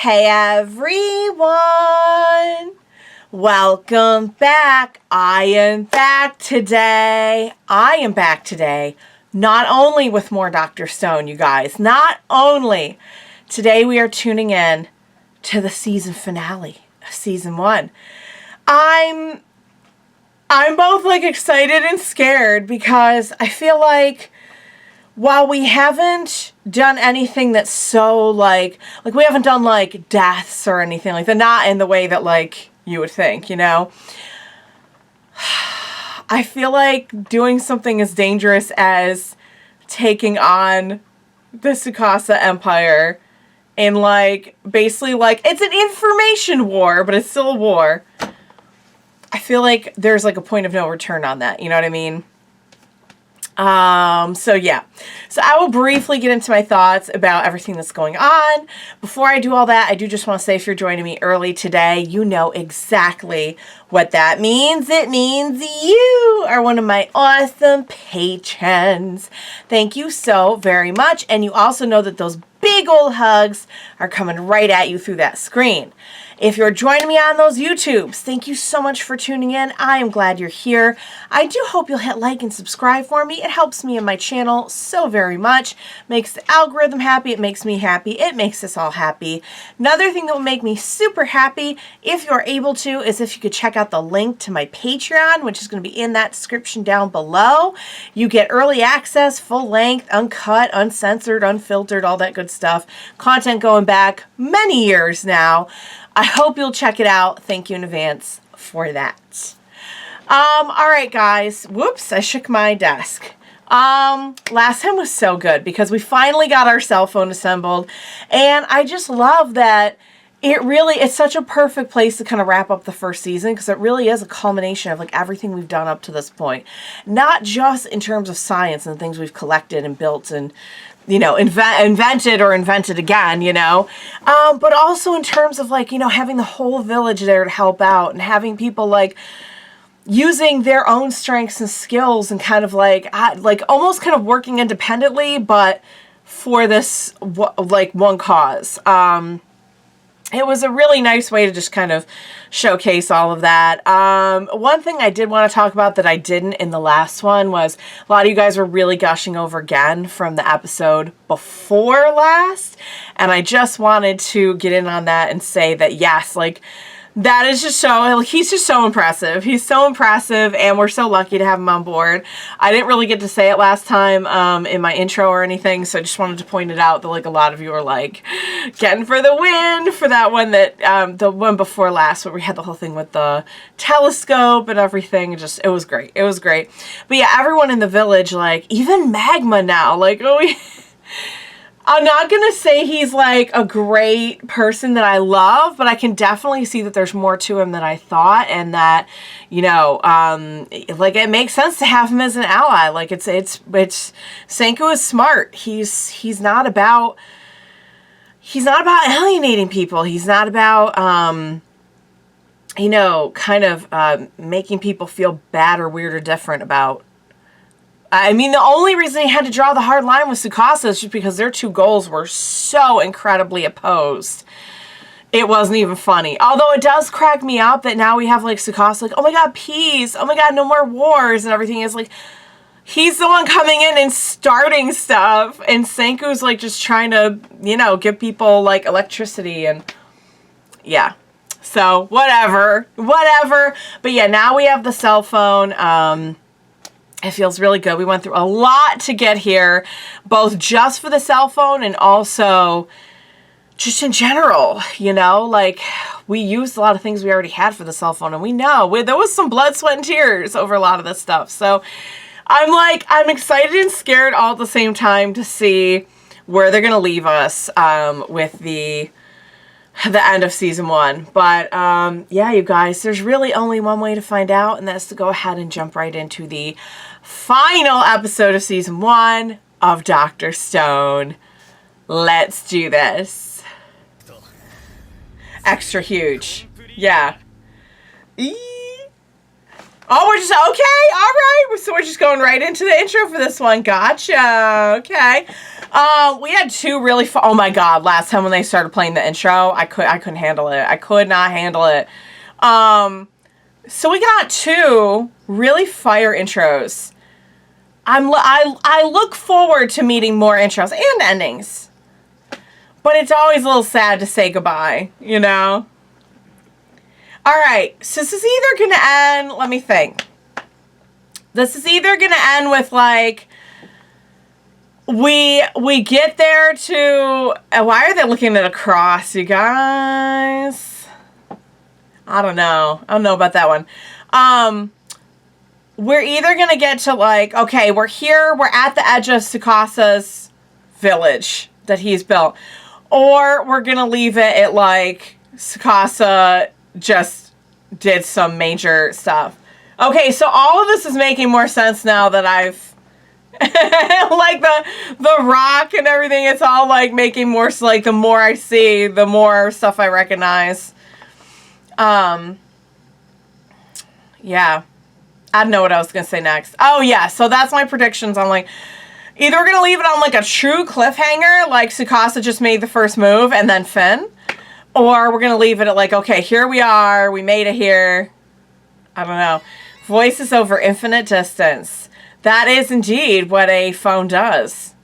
Hey everyone! Welcome back. I am back today. Not only with more Dr. Stone, you guys. Not only. Today we are tuning in to the season finale of season 1. I'm both like excited and scared because I feel like while we haven't done anything that's so like we haven't done like deaths or anything like that, not in the way that like you would think, you know, I feel like doing something as dangerous as taking on the Tsukasa Empire in like basically like it's an information war, but it's still a war. I feel like there's like a point of no return on that, you know what I mean? So yeah, so I will briefly get into my thoughts about everything that's going on. Before I do all that, I do just want to say if you're joining me early today, you know exactly what that means. It means you are one of my awesome patrons. Thank you so very much. And you also know that those big old hugs are coming right at you through that screen. If you're joining me on those YouTubes, thank you so much for tuning in. I am glad you're here. I do hope you'll hit like and subscribe for me. It helps me and my channel so very much. Makes the algorithm happy. It makes me happy. It makes us all happy. Another thing that will make me super happy, if you're able to, is if you could check out the link to my Patreon, which is going to be in that description down below. You get early access, full length, uncut, uncensored, unfiltered, all that good stuff. Content going back many years now. I hope you'll check it out. Thank you in advance for that. All right, guys. Whoops, I shook my desk. Last time was so good because we finally got our cell phone assembled. And I just love that it's such a perfect place to kind of wrap up the first season because it really is a culmination of like everything we've done up to this point. Not just in terms of science and things we've collected and built and you know, invented again, you know, but also in terms of like, you know, having the whole village there to help out and having people like using their own strengths and skills and kind of like almost kind of working independently, but for this like one cause. It was a really nice way to just kind of showcase all of that. One thing I did want to talk about that I didn't in the last one was a lot of you guys were really gushing over Gen from the episode before last. And I just wanted to get in on that and say that, yes, like, that is just so, he's just so impressive. He's so impressive, and we're so lucky to have him on board. I didn't really get to say it last time in my intro or anything, so I just wanted to point it out that like a lot of you are like getting for the win for that one that the one before last where we had the whole thing with the telescope and everything. Just it was great. It was great. But yeah, everyone in the village, like even Magma now, like I'm not going to say he's like a great person that I love, but I can definitely see that there's more to him than I thought, and that, you know, like it makes sense to have him as an ally. Like it's Senku is smart. He's not about alienating people. He's not about, you know, kind of making people feel bad or weird or different about. I mean, the only reason he had to draw the hard line with Tsukasa is just because their two goals were so incredibly opposed. It wasn't even funny. Although it does crack me up that now we have like Tsukasa like, oh my god, peace. Oh my god, no more wars and everything. Is like, he's the one coming in and starting stuff. And Senku's like just trying to, you know, give people like electricity and yeah. So whatever. But yeah, now we have the cell phone. It feels really good. We went through a lot to get here, both just for the cell phone and also just in general, you know, like we used a lot of things we already had for the cell phone, and we know there was some blood, sweat, and tears over a lot of this stuff. So I'm excited and scared all at the same time to see where they're going to leave us with the end of season 1. But yeah, you guys, there's really only one way to find out, and that's to go ahead and jump right into the final episode of season 1 of Dr. Stone. Let's do this. Extra huge. Yeah. Oh, we're just, okay, all right. So we're just going right into the intro for this one. Gotcha. Okay. We had two really fun. Oh my god! Last time when they started playing the intro, I couldn't handle it. I could not handle it. So we got two really fire intros. I look forward to meeting more intros and endings, but it's always a little sad to say goodbye. You know. All right. So this is either gonna end. Let me think. This is either gonna end with like. We get there to... Why are they looking at a cross, you guys? I don't know. I don't know about that one. We're either going to get to, like... Okay, we're here. We're at the edge of Tsukasa's village that he's built. Or we're going to leave it at, like... Tsukasa just did some major stuff. Okay, so all of this is making more sense now that I've... like the rock and everything, it's all like making more, like the more I see, the more stuff I recognize. Yeah. I don't know what I was gonna say next. Oh yeah, so that's my predictions on like, either we're gonna leave it on like a true cliffhanger, like Tsukasa just made the first move and then Finn, or we're gonna leave it at like, okay, here we are, we made it here. I don't know. Voices over infinite distance. That is indeed what a phone does.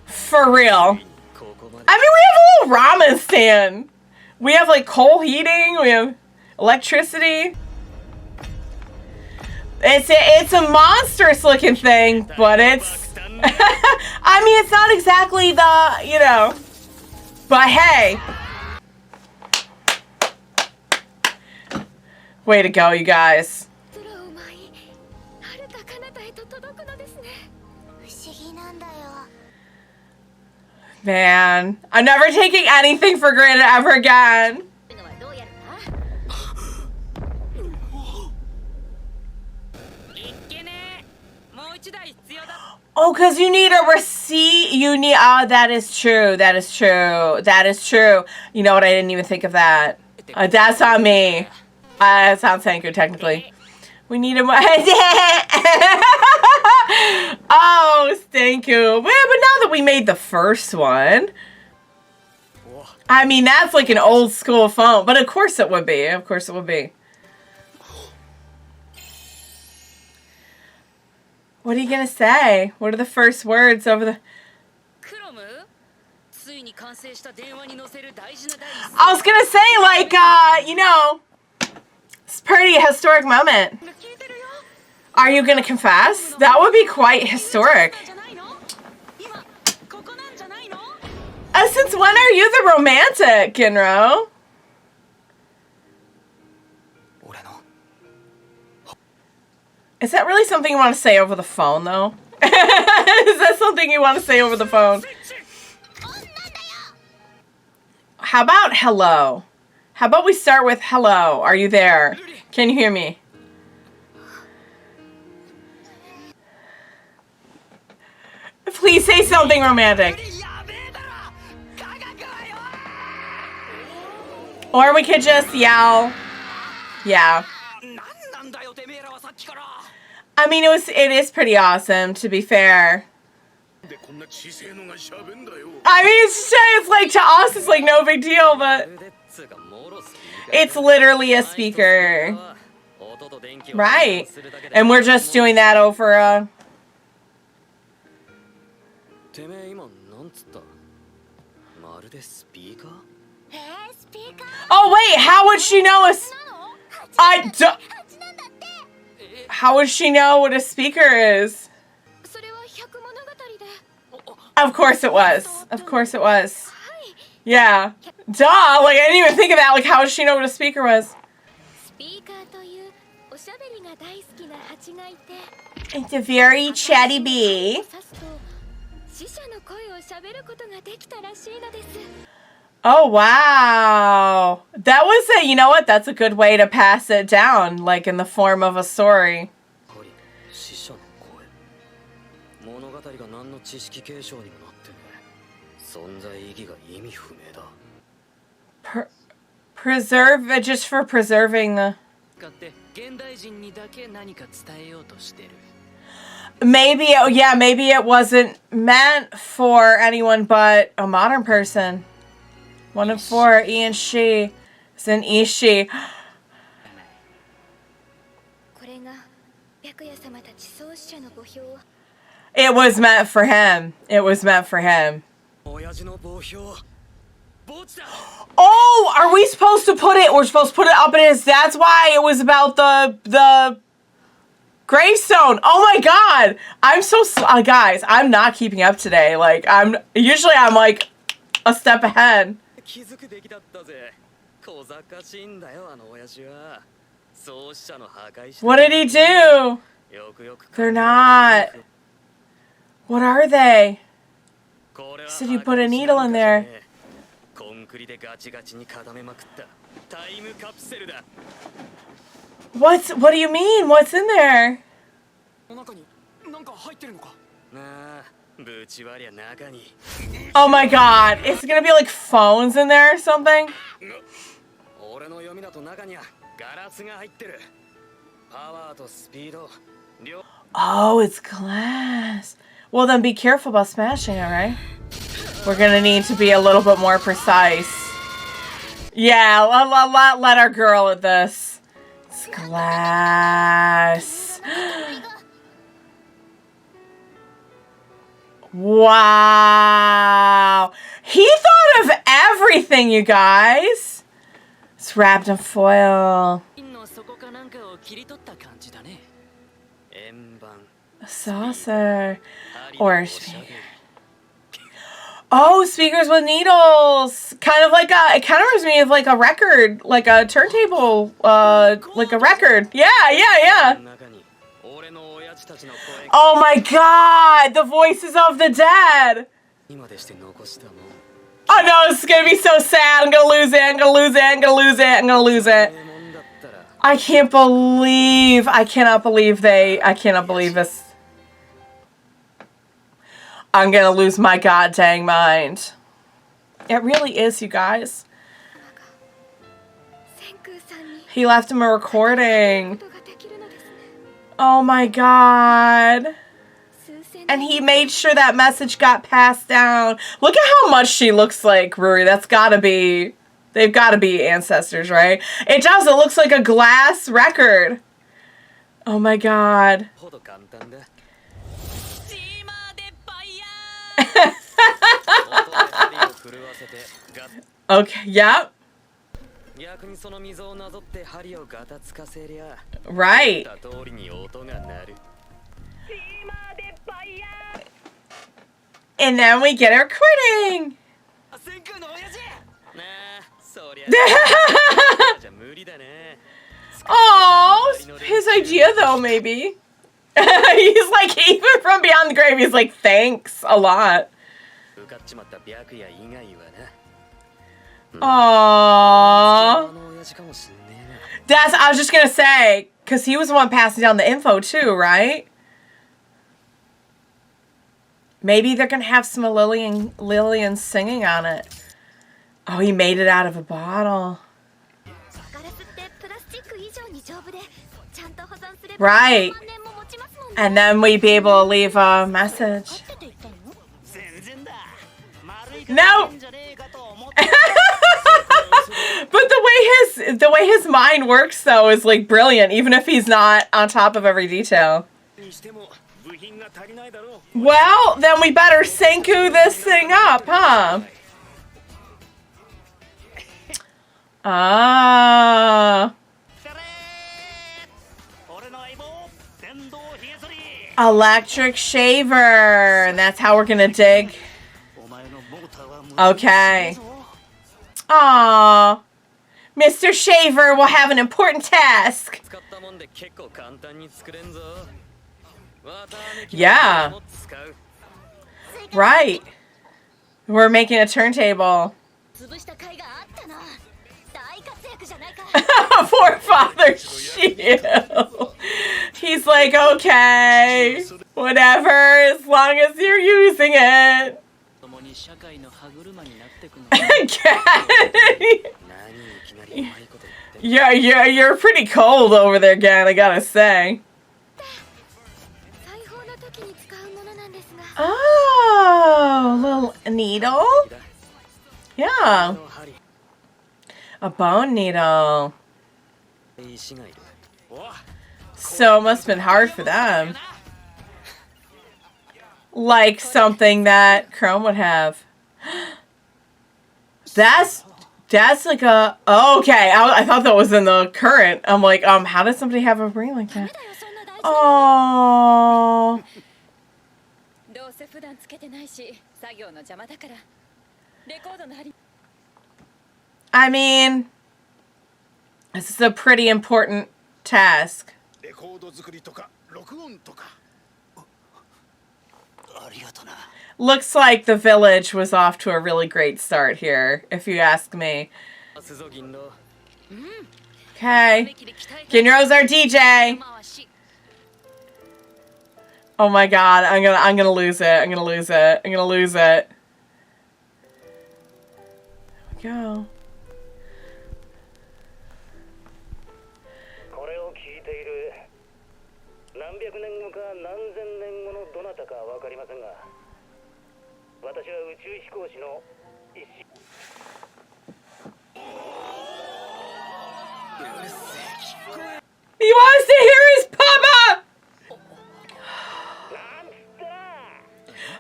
For real. I mean, we have a little ramen stand. We have like coal heating. We have electricity. It's a monstrous looking thing, but it's... I mean, it's not exactly the, you know... But hey... Way to go, you guys. Man, I'm never taking anything for granted ever again. Oh, because you need a receipt. You need... Oh, that is true. That is true. That is true. You know what? I didn't even think of that. That's on me. It sounds Senku, technically. We need a more... Oh, Senku. But now that we made the first one... I mean, that's like an old school phone. But of course it would be. Of course it would be. What are you going to say? What are the first words over the... I was going to say, like, you know... It's a pretty historic moment. Are you gonna confess? That would be quite historic. Since when are you the romantic, Ginro? Is that really something you want to say over the phone, though? Is that something you want to say over the phone? How about hello? How about we start with hello? Are you there? Can you hear me? Please say something romantic. Or we could just yell. Yeah. I mean, it is pretty awesome, to be fair. I mean, it's like, to us, it's like no big deal, but... It's literally a speaker. Right. And we're just doing that over Oh wait, how would she know how would she know what a speaker is? Of course it was. Of course it was. Yeah. Duh! Like, I didn't even think of that. Like, how does she know what a speaker was? It's a very chatty bee. Oh, wow. That was a, you know what? That's a good way to pass it down, like in the form of a story. Preserve, just for preserving the... Maybe, yeah, maybe it wasn't meant for anyone but a modern person. 1 of 4, E and she. It's an Ishi. It was meant for him. It was meant for him. Oh, are we supposed to put it? We're supposed to put it up in his. That's why it was about the gravestone. Oh my god. I'm so guys, I'm not keeping up today. Like I'm like a step ahead. What did he do? They're not. What are they? Said you put a needle in there. What do you mean? What's in there? Oh my god, it's gonna be like phones in there or something? Oh, it's glass. Well then be careful about smashing it, right? We're gonna need to be a little bit more precise. Yeah, let our girl at this. It's glass. Wow. He thought of everything, you guys. It's wrapped in foil. A saucer. Or a speaker. Oh, speakers with needles. Kind of like it kind of reminds me of like a record, like a turntable, like a record. Yeah. Oh my god, the voices of the dead. Oh no, this is gonna be so sad. I'm gonna lose it. I cannot believe this. I'm gonna lose my god dang mind. It really is, you guys. He left him a recording. Oh my god. And he made sure that message got passed down. Look at how much she looks like Ruri. That's gotta be... They've gotta be ancestors, right? It does. It looks like a glass record. Oh my god. Okay, yep. Right. And then we get our quitting. Oh, his idea though, maybe. He's like, even from beyond the grave, he's like, thanks a lot. Aww. I was just gonna say, because he was the one passing down the info too, right? Maybe they're gonna have some Lillian singing on it. Oh, he made it out of a bottle. Right. And then we'd be able to leave a message. No. But the way his mind works though is like brilliant, even if he's not on top of every detail. Well, then we better Senku this thing up, huh? Ah. Electric shaver. And that's how we're gonna dig. Okay. Aww. Mr. Shaver will have an important task. Yeah. Right. We're making a turntable. Poor Father Shield. He's like, okay, whatever, as long as you're using it. You're pretty cold over there, Gan, I gotta say. Oh, little needle? Yeah. A bone needle. So it must have been hard for them. Like something that Chrome would have. That's like a... Oh, okay, I thought that was in the current. I'm like, how does somebody have a brain like that? Oh. I mean, this is a pretty important task. Looks like the village was off to a really great start here, if you ask me. Okay. Ginro's our DJ. Oh my god, I'm gonna lose it. I'm gonna lose it. I'm gonna lose it. There we go. He wants to hear his papa!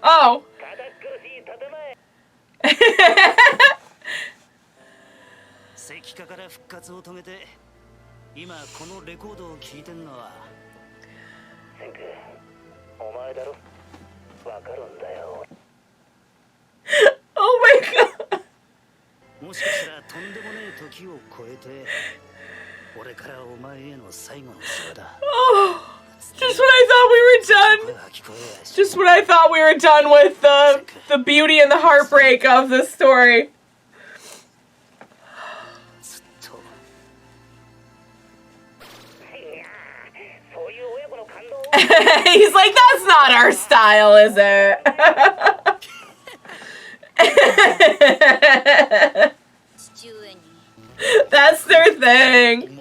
Oh. Oh my god. Oh, just when I thought we were done. Just when I thought we were done with the beauty and the heartbreak of this story. He's like, that's not our style, is it? That's their thing.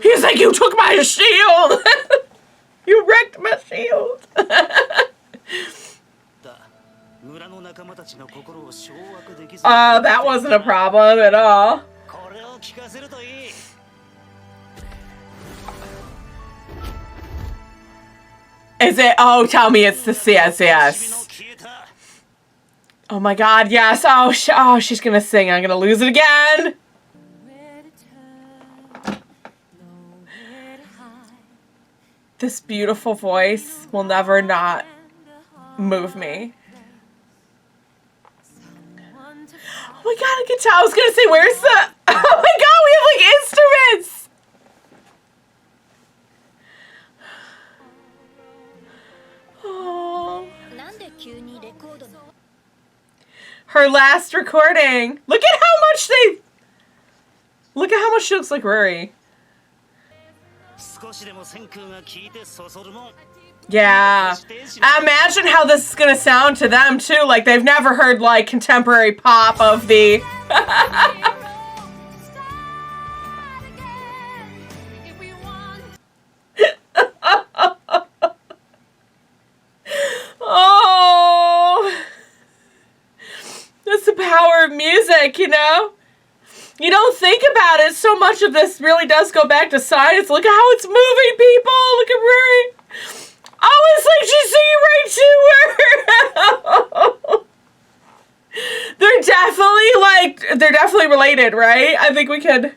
He's like, you took my shield. You wrecked my shield. That wasn't a problem at all. Is it? Oh, tell me it's the CSS. Oh my god, yes. Oh, she's gonna sing. I'm gonna lose it again. This beautiful voice will never not move me. Oh my god, I can tell. I was gonna say, where's the... Oh my god, we have like instruments! Oh. Her last recording. Look at how much they... Look at how much she looks like Rory. Yeah. Imagine how this is gonna sound to them too. Like they've never heard like contemporary pop of the... Oh, that's the power of music, you know? You don't think about it. So much of this really does go back to science. Look at how it's moving, people. Look at Rory. Oh, it's like she's singing right to her. They're definitely related, right? I think we could...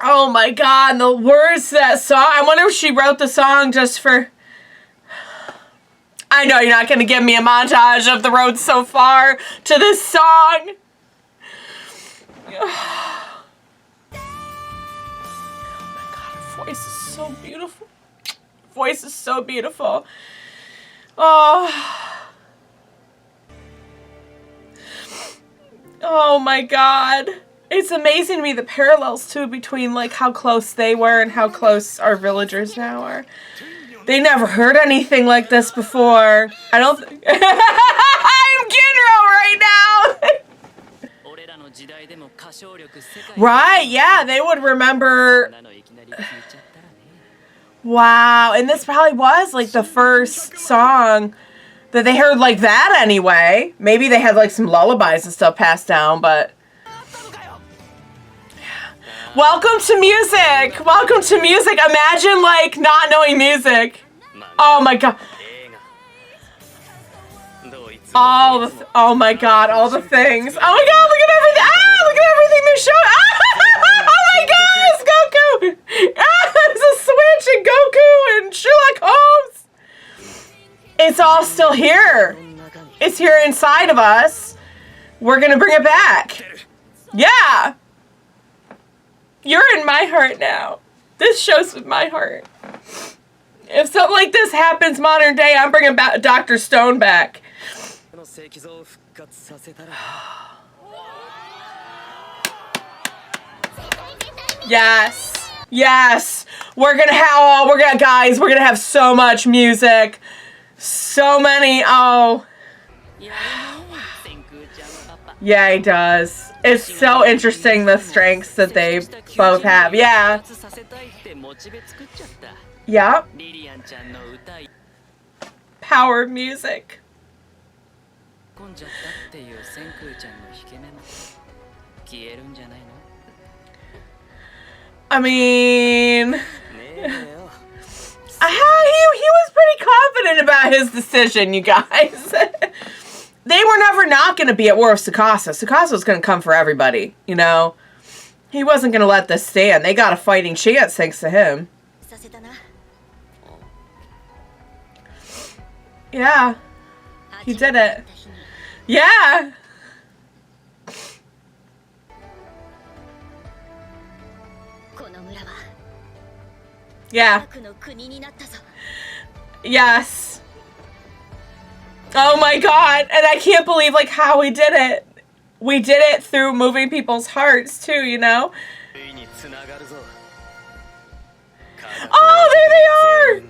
Oh my god, the words to that song. I wonder if she wrote the song just for... I know you're not going to give me a montage of the road so far to this song. Oh my god, her voice is so beautiful. Voice is so beautiful. Oh. Oh my god. It's amazing to me the parallels too between like how close they were and how close our villagers now are. They never heard anything like this before. I don't I'm Ginro right now. Right, yeah, they would remember. Wow, and this probably was like the first song that they heard like that anyway. Maybe they had like some lullabies and stuff passed down, but... Welcome to music! Welcome to music! Imagine like not knowing music. Oh my god. Oh my god, all the things. Oh my god, look at everything. Ah, look at everything they're showing. Ah, oh my god, it's Goku. Ah, there's a Switch and Goku and Sherlock Holmes. It's all still here. It's here inside of us. We're gonna bring it back. Yeah. You're in my heart now. This show's with my heart. If something like this happens modern day, I'm bringing back Dr. Stone back. Yes. Yes. We're gonna have so much music. So many. Oh. Yeah, he does. It's so interesting the strengths that they both have. Yeah. Yep. Power of music. I mean, he was pretty confident about his decision, you guys. They were never not going to be at war with Tsukasa. Tsukasa was going to come for everybody, you know. He wasn't going to let this stand. They got a fighting chance thanks to him. Yeah. He did it. Yeah. Yeah. Yes. Oh my god. And I can't believe like how we did it. We did it through moving people's hearts too, you know? Oh, there they are!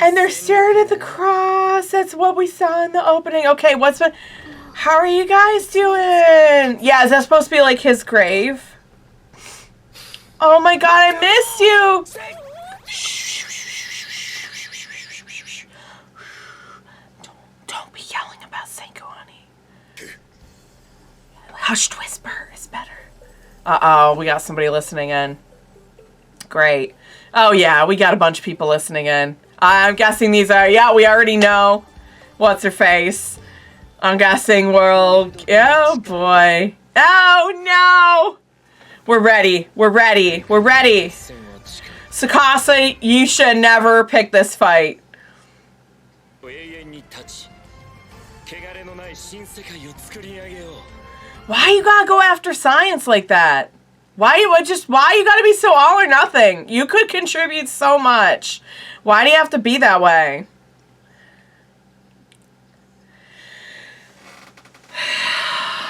And they're staring at the cross. That's what we saw in the opening. Okay, how are you guys doing? Yeah, is that supposed to be like his grave? Oh my god, I missed you! Don't be yelling about Senku, honey. Hushed whisper is better. Uh-oh, we got somebody listening in. Great. Oh yeah, we got a bunch of people listening in. I'm guessing these are, yeah, we already know. What's her face? I'm guessing oh boy. Oh no! We're ready. We're ready. We're ready. Tsukasa, you should never pick this fight. Why you gotta go after science like that? Why you gotta be so all or nothing? You could contribute so much. Why do you have to be that way?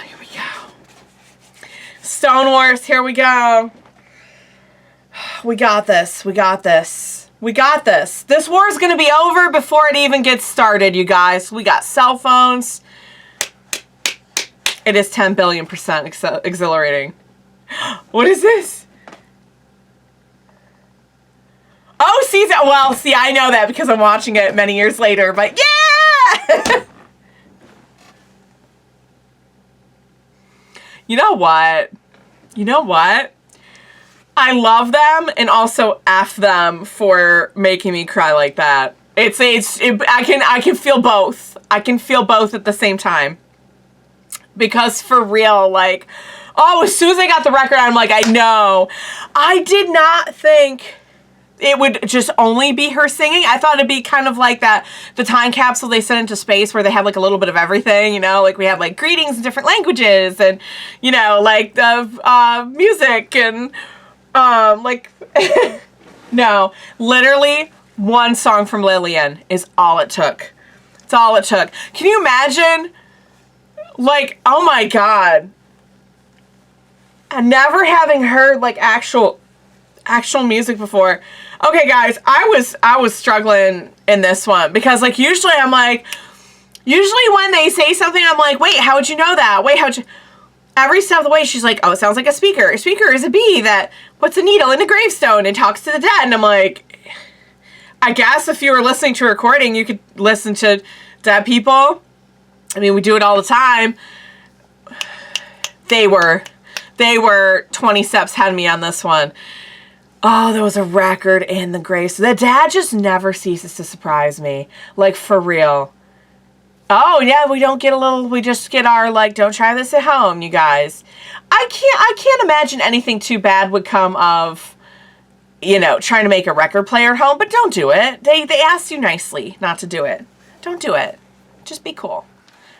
Here we go. Stone Wars, here we go. We got this. We got this. We got this. This war is going to be over before it even gets started, you guys. We got cell phones. It is 10 billion% exhilarating. What is this? Oh, see, I know that because I'm watching it many years later, but yeah! You know what? You know what? I love them and also F them for making me cry like that. I can feel both. I can feel both at the same time. Because for real, like, oh, as soon as I got the record, I'm like, I know. I did not think it would just only be her singing. I thought it'd be kind of like that, the time capsule they sent into space where they have like a little bit of everything, you know, like we have like greetings in different languages and, you know, like the music and like, no, literally one song from Lillian is all it took. It's all it took. Can you imagine? Like, oh my god. And never having heard like actual music before. Okay, guys, I was struggling in this one because like usually when they say something, I'm like, wait, how would you know that? Wait, how'd you? Every step of the way, she's like, oh, it sounds like a speaker. A speaker is a bee that puts a needle in a gravestone and talks to the dead. And I'm like, I guess if you were listening to a recording, you could listen to dead people. I mean, we do it all the time. They were 20 steps ahead of me on this one. Oh, there was a record in the grace. The dad just never ceases to surprise me. Like, for real. Oh, yeah, we just get our, like, don't try this at home, you guys. I can't imagine anything too bad would come of, you know, trying to make a record player at home, but don't do it. They asked you nicely not to do it. Don't do it. Just be cool.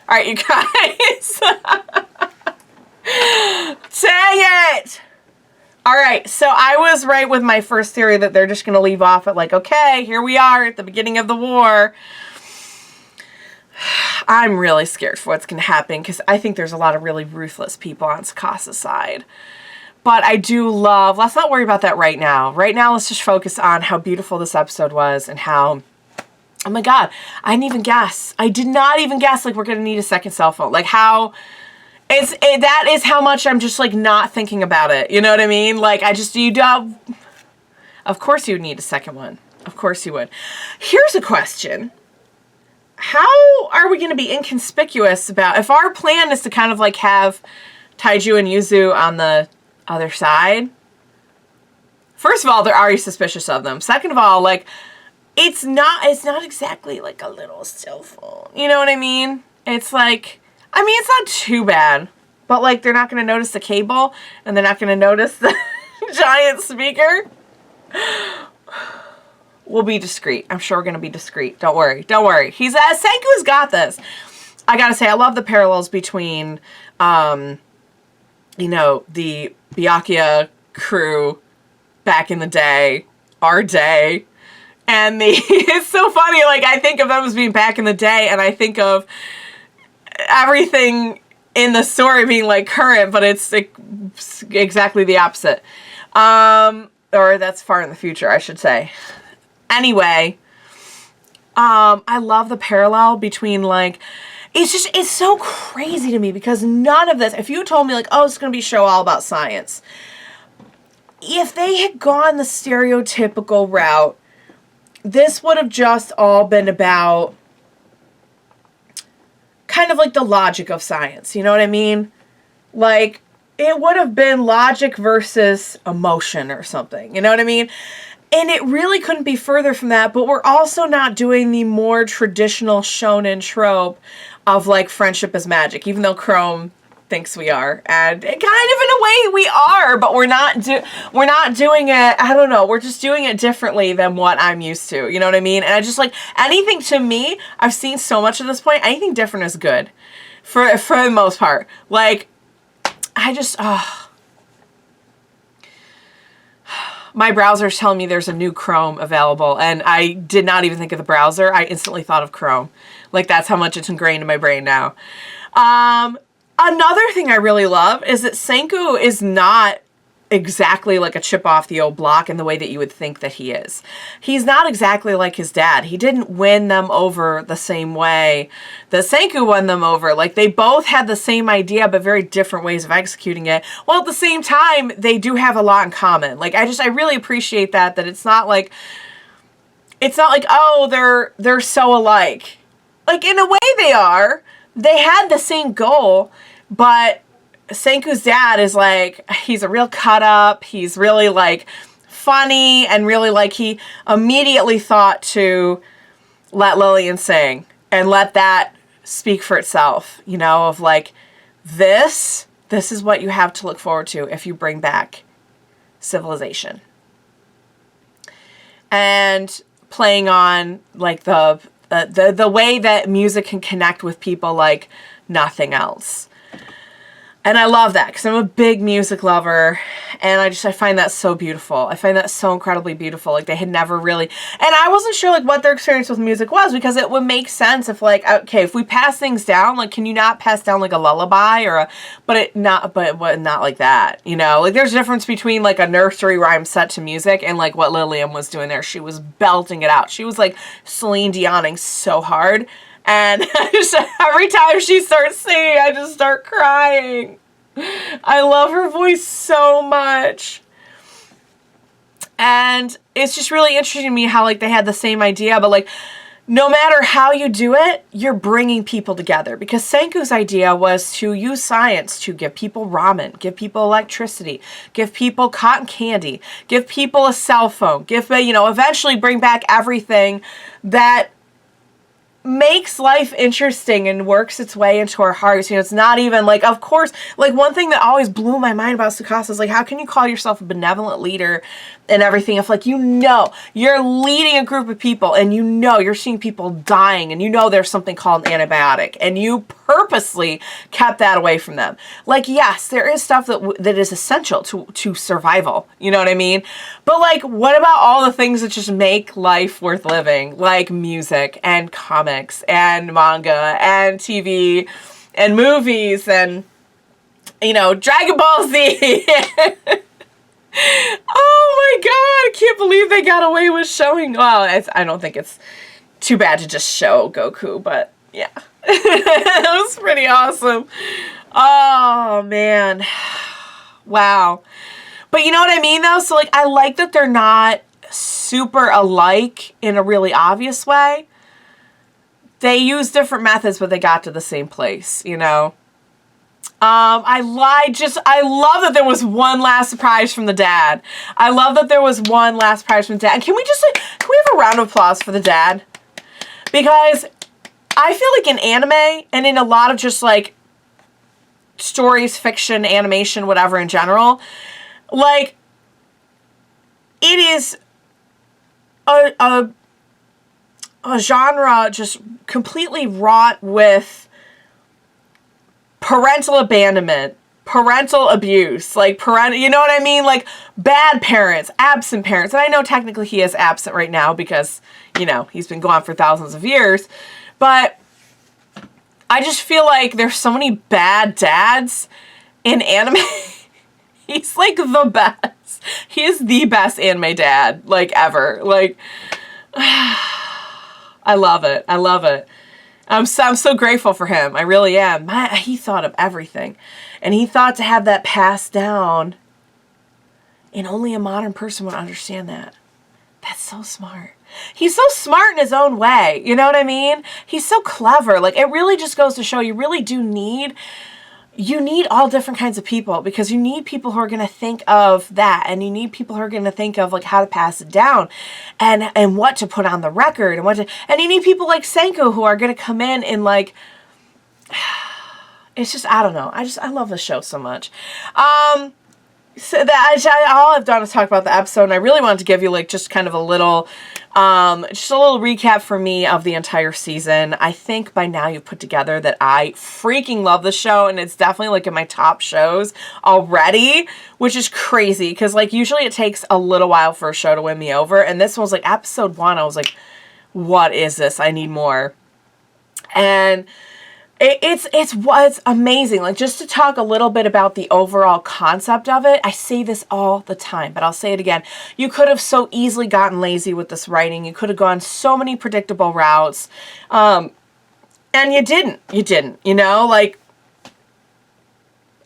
All right, you guys. Dang it! All right, so I was right with my first theory that they're just going to leave off at like, okay, here we are at the beginning of the war. I'm really scared for what's going to happen because I think there's a lot of really ruthless people on Tsukasa's side. But I do love, let's not worry about that right now. Right now, let's just focus on how beautiful this episode was and how, oh my God, I didn't even guess. I did not even guess like we're going to need a second cell phone. Like how... that is how much I'm just, like, not thinking about it. You know what I mean? Like, of course you would need a second one. Of course you would. Here's a question. How are we going to be inconspicuous about, if our plan is to kind of, like, have Taiju and Yuzu on the other side? First of all, they're already suspicious of them. Second of all, like, it's not exactly, like, a little cell phone. You know what I mean? It's, like... I mean, it's not too bad, but, like, they're not going to notice the cable, and they're not going to notice the giant speaker. We'll be discreet. I'm sure we're going to be discreet. Don't worry. Don't worry. Senku's got this. I gotta say, I love the parallels between, you know, the Byakuya crew back in the day, our day, and it's so funny, like, I think of them as being back in the day, and I think of everything in the story being like current, but it's like exactly the opposite. Or that's far in the future, I should say. Anyway, I love the parallel between like, it's so crazy to me because none of this, if you told me like, oh, it's going to be a show all about science. If they had gone the stereotypical route, this would have just all been about kind of like the logic of science, you know what I mean? Like, it would have been logic versus emotion or something, you know what I mean? And it really couldn't be further from that, but we're also not doing the more traditional shonen trope of like friendship is magic, even though Chrome thinks we are, and kind of in a way we are, but we're not doing it, I don't know, we're just doing it differently than what I'm used to, you know what I mean? And I just like, anything to me, I've seen so much at this point, anything different is good, for the most part. Like, I just, my browser's telling me there's a new Chrome available, and I did not even think of the browser, I instantly thought of Chrome. Like, that's how much it's ingrained in my brain now. Another thing I really love is that Senku is not exactly like a chip off the old block in the way that you would think that he is. He's not exactly like his dad. He didn't win them over the same way that Senku won them over. Like, they both had the same idea, but very different ways of executing it. While at the same time, they do have a lot in common. Like, I really appreciate that it's not like, oh, they're so alike. Like, in a way they are. They had the same goal, but Senku's dad is like, he's a real cut up. He's really like funny and really like he immediately thought to let Lillian sing and let that speak for itself, you know, of like, this is what you have to look forward to if you bring back civilization. And playing on like the way that music can connect with people like nothing else. And I love that because I'm a big music lover, and I find that so beautiful. I find that so incredibly beautiful. Like, they had never really, and I wasn't sure like what their experience with music was, because it would make sense if like, okay, if we pass things down, like, can you not pass down like a lullaby or but not like that, you know? Like, there's a difference between like a nursery rhyme set to music and like what Lillian was doing there. She was belting it out. She was like Celine Dioning so hard. And every time she starts singing, I just start crying. I love her voice so much. And it's just really interesting to me how, like, they had the same idea, but, like, no matter how you do it, you're bringing people together. Because Senku's idea was to use science to give people ramen, give people electricity, give people cotton candy, give people a cell phone, eventually bring back everything that makes life interesting and works its way into our hearts. It's not even like, of course, like one thing that always blew my mind about Tsukasa is like, how can you call yourself a benevolent leader and everything if like, you're leading a group of people and you're seeing people dying and there's something called an antibiotic and you purposely kept that away from them. Like, yes, there is stuff that is essential to survival. You know what I mean? But like, what about all the things that just make life worth living? Like music and comics and manga and TV and movies and, Dragon Ball Z. Oh my god, I can't believe they got away with showing, I don't think it's too bad to just show Goku, but yeah. It was pretty awesome. Oh man. Wow. But you know what I mean though? So like, I like that they're not super alike in a really obvious way. They use different methods, but they got to the same place, I love that there was one last surprise from the dad. I love that there was one last surprise from the dad. And can we have a round of applause for the dad? Because I feel like in anime and in a lot of just like stories, fiction, animation, whatever in general, like it is a genre just completely wrought with parental abandonment, parental abuse, like you know what I mean? Like bad parents, absent parents. And I know technically he is absent right now because, he's been gone for thousands of years. But I just feel like there's so many bad dads in anime. He's like the best. He is the best anime dad, like ever. Like, I love it. I love it. I'm so grateful for him. I really am. He thought of everything. And he thought to have that passed down. And only a modern person would understand that. That's so smart. He's so smart in his own way. You know what I mean? He's so clever. Like, it really just goes to show you really do need all different kinds of people, because you need people who are going to think of that, and you need people who are going to think of like how to pass it down and what to put on the record and you need people like Senku who are going to come in and like, it's just, I don't know. I love this show so much. So all I've done is talk about the episode, and I really wanted to give you like just kind of a little recap for me of the entire season. I think by now you've put together that I freaking love the show, and it's definitely like in my top shows already, which is crazy because like usually it takes a little while for a show to win me over, and this one was like episode 1. I was like, what is this? I need more. And it's amazing. Like, just to talk a little bit about the overall concept of it, I say this all the time, but I'll say it again. You could have so easily gotten lazy with this writing. You could have gone so many predictable routes. And you didn't, like,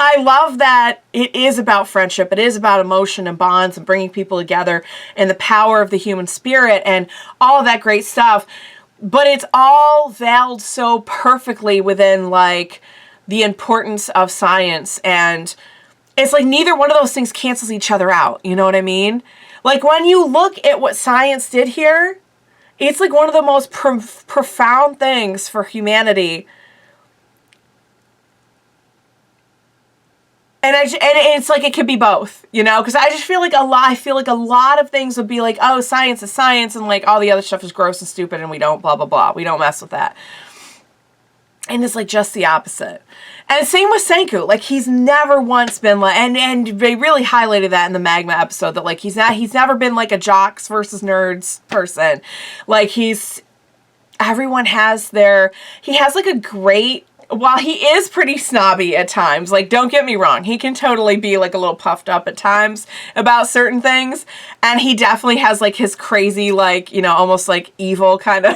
I love that it is about friendship. It is about emotion and bonds and bringing people together and the power of the human spirit and all of that great stuff. But it's all veiled so perfectly within, like, the importance of science. And it's like neither one of those things cancels each other out. You know what I mean? Like, when you look at what science did here, it's like one of the most profound things for humanity. And it's like it could be both, because I just feel like a lot of things would be like, oh, science is science, and like all the other stuff is gross and stupid, and we don't blah blah blah. We don't mess with that. And it's like just the opposite. And same with Senku. Like, he's never once been like, and they really highlighted that in the Magma episode, that like he's never been like a jocks versus nerds person. Like, everyone has he has like a great. While he is pretty snobby at times, like, don't get me wrong, he can totally be, like, a little puffed up at times about certain things, and he definitely has, like, his crazy, like, almost, like, evil kind of,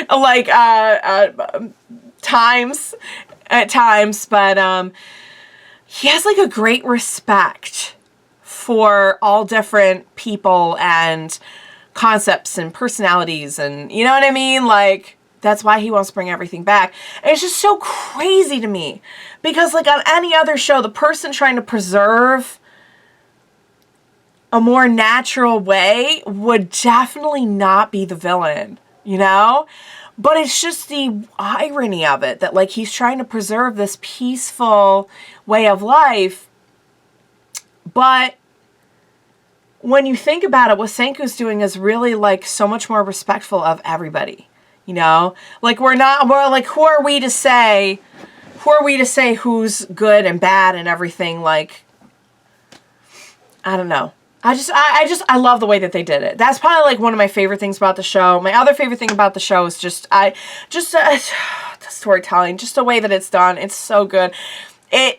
like, times, at times, but, he has, like, a great respect for all different people and concepts and personalities, and you know what I mean? Like, that's why he wants to bring everything back. And it's just so crazy to me, because like on any other show, the person trying to preserve a more natural way would definitely not be the villain, you know? But it's just the irony of it that like he's trying to preserve this peaceful way of life, but when you think about it, what Senku's doing is really like so much more respectful of everybody, you know? Like we're like, who are we to say who's good and bad and everything? Like, I don't know. I love the way that they did it. That's probably like one of my favorite things about the show. My other favorite thing about the show is just the storytelling, just the way that it's done. It's so good. I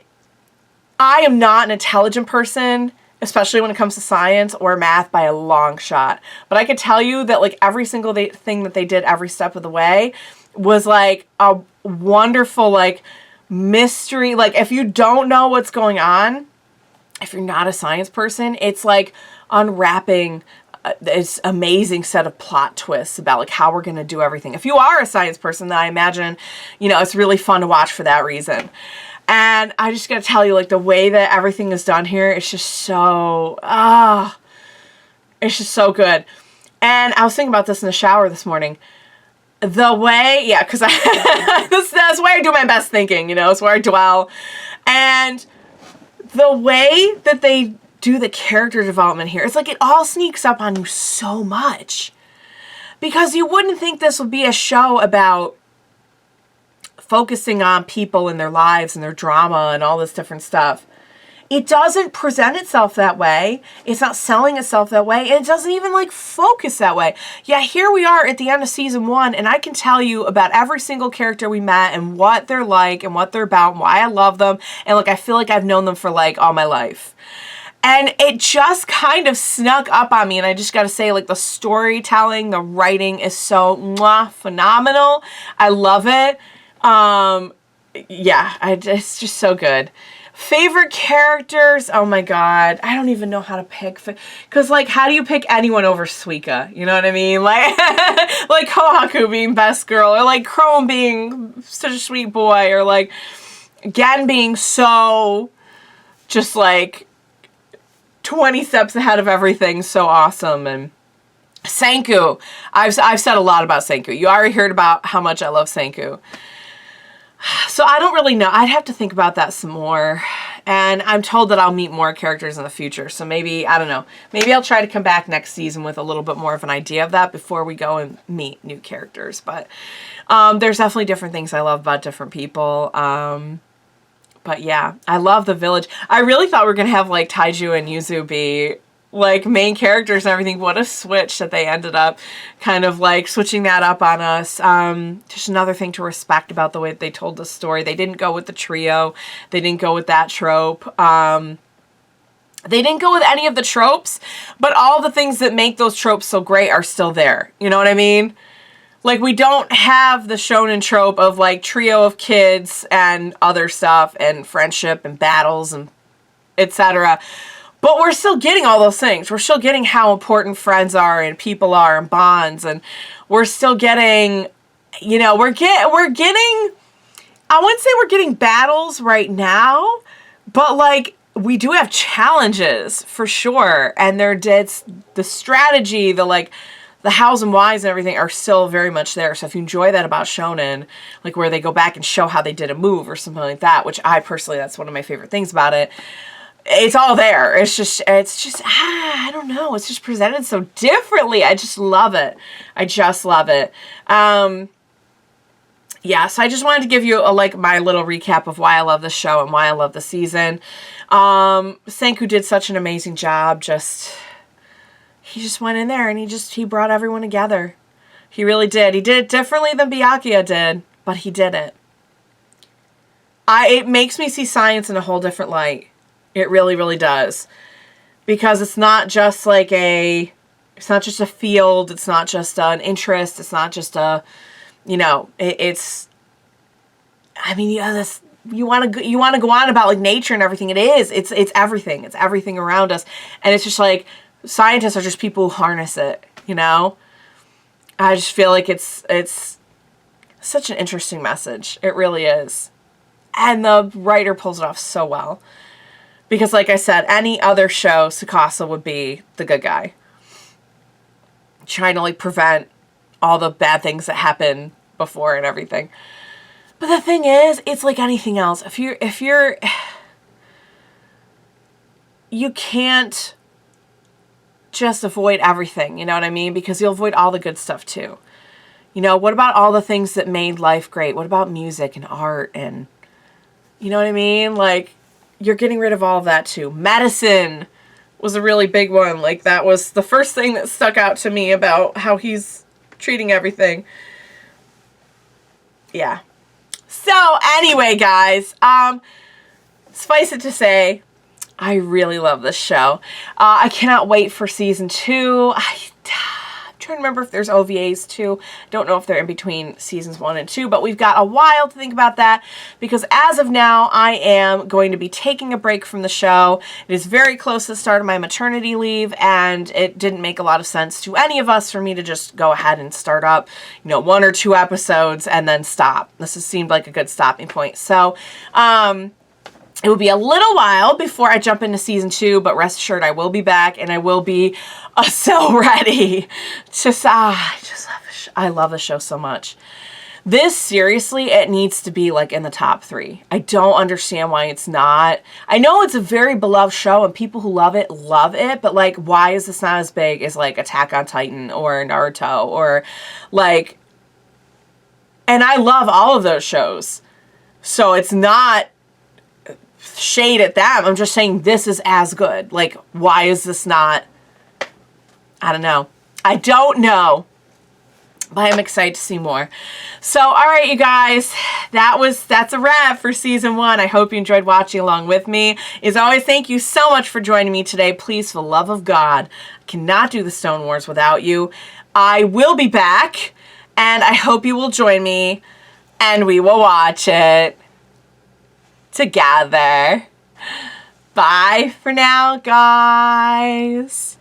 am not an intelligent person, especially when it comes to science or math, by a long shot. But I could tell you that like every single thing that they did every step of the way was like a wonderful like mystery. Like if you don't know what's going on, if you're not a science person, it's like unwrapping this amazing set of plot twists about like how we're going to do everything. If you are a science person, then I imagine, you know, it's really fun to watch for that reason. And I just got to tell you, like the way that everything is done here, it's just so, it's just so good. And I was thinking about this in the shower this morning. The way, yeah, because that's where I do my best thinking, you know, it's where I dwell. And the way that they do the character development here, it's like it all sneaks up on you so much. Because you wouldn't think this would be a show about focusing on people and their lives and their drama and all this different stuff. It doesn't present itself that way. It's not selling itself that way. And it doesn't even like focus that way. Yeah, here we are at the end of season 1, and I can tell you about every single character we met and what they're like and what they're about and why I love them. And like I feel like I've known them for like all my life. And it just kind of snuck up on me. And I just got to say, like, the storytelling, the writing is so phenomenal. I love it. Yeah, it's just so good. Favorite characters? Oh my god, I don't even know how to pick. Because, like, how do you pick anyone over Suika? You know what I mean? Like, like Kohaku being best girl, or like Chrome being such a sweet boy, or like Gen being so just like 20 steps ahead of everything, so awesome. And Senku, I've said a lot about Senku. You already heard about how much I love Senku. So I don't really know. I'd have to think about that some more. And I'm told that I'll meet more characters in the future. So maybe, I don't know. Maybe I'll try to come back next season with a little bit more of an idea of that before we go and meet new characters. But there's definitely different things I love about different people. But yeah, I love the village. I really thought we were going to have like Taiju and Yuzu be like main characters and everything. What a switch that they ended up kind of like switching that up on us. Just another thing to respect about the way that they told the story. They didn't go with the trio. They didn't go with that trope. They didn't go with any of the tropes, but all the things that make those tropes so great are still there. You know what I mean? Like, we don't have the shonen trope of like trio of kids and other stuff and friendship and battles and etc. But we're still getting all those things. We're still getting how important friends are and people are and bonds. And we're still getting, you know, we're getting, I wouldn't say we're getting battles right now, but like we do have challenges for sure. And it's the strategy, the like the hows and whys and everything are still very much there. So if you enjoy that about shonen, like where they go back and show how they did a move or something like that, which I personally, that's one of my favorite things about it. It's all there. It's just, I don't know. It's just presented so differently. I just love it. I just love it. Yeah, so I just wanted to give you like my little recap of why I love the show and why I love the season. Senku did such an amazing job. He just went in there and he brought everyone together. He really did. He did it differently than Byakuya did, but he did it. It makes me see science in a whole different light. It really, really does. Because it's not just like it's not just a field. It's not just an interest. It's not just a, you know, I mean, yeah, you want to go on about like nature and everything. It is. It's everything. It's everything around us. And it's just like scientists are just people who harness it, you know? I just feel like it's such an interesting message. It really is. And the writer pulls it off so well. Because like I said, any other show, Tsukasa would be the good guy. Trying to like prevent all the bad things that happen before and everything. But the thing is, it's like anything else. If you're you can't just avoid everything, you know what I mean? Because you'll avoid all the good stuff too. You know, what about all the things that made life great? What about music and art and, you know what I mean? Like, you're getting rid of all of that too. Medicine was a really big one. Like, that was the first thing that stuck out to me about how he's treating everything. Yeah. So, anyway, guys, suffice it to say, I really love this show. I cannot wait for season 2. I'm trying to remember if there's OVAs too. Don't know if they're in between seasons 1 and 2, but we've got a while to think about that because as of now, I am going to be taking a break from the show. It is very close to the start of my maternity leave, and it didn't make a lot of sense to any of us for me to just go ahead and start up, 1 or 2 episodes and then stop. This has seemed like a good stopping point. So, it will be a little while before I jump into season 2, but rest assured I will be back and I will be so ready to, I love the show so much. This, seriously, it needs to be like in the top 3. I don't understand why it's not. I know it's a very beloved show and people who love it, but like, why is this not as big as like Attack on Titan or Naruto or like, and I love all of those shows. So it's not shade at them. I'm just saying this is as good. Like, why is this not? I don't know. But I'm excited to see more. So, all right, you guys, that's a wrap for season 1. I hope you enjoyed watching along with me. As always, thank you so much for joining me today. Please, for the love of God, I cannot do the Stone Wars without you. I will be back, and I hope you will join me, and we will watch it together. Bye for now, guys.